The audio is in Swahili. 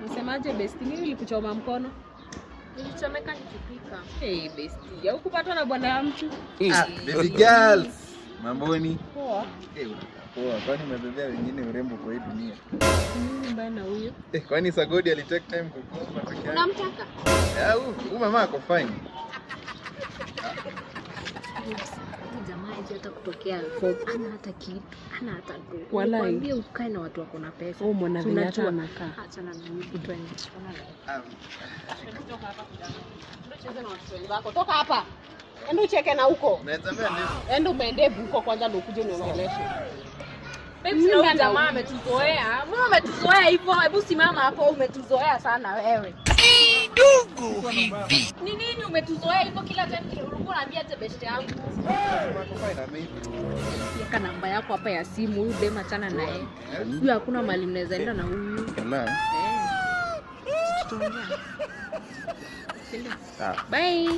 Unasemaje bestie? Nini nilikuchoma mkono? Nilichomeka nikipika. Bestie. Hukupatwa na bwana ya mtu? Baby girls. Mamboni. Poa. Poa. Kwani umebebea wengine urembo kwa hii dunia? Nini mbaya na huyo? Kwani Sagodi alitake time kukuomba peke yake? Unamtaka? Huyu mama ako fine. Jamaa hiyo hata kutokea form ana hata kitu, ana hata do. Walai. Ukae na watu wako na pesa. Mwana vile hata anakaa. Achana na mimi twende. Kutoka hapa kijana. Ndio cheze na watu wenzako. Toka hapa. Enda ucheke na huko. Unatembea ndevu. Enda umeendevu huko kwanza ndio ukuje uniongeleshe. Babe, jamaa ametuzoea. Mbona umetuzoea hivyo? Hebu simama hapo, umetuzoea sana wewe. Ndugu. Ni nini umetuzoea hivyo kila time ulikuwa unaniambia ate best yangu? Weka namba yako hapa ya simu, huyu dema achana naye. Huyu hakuna mali mnaweza enda na huyu. Tutaongea. Bye.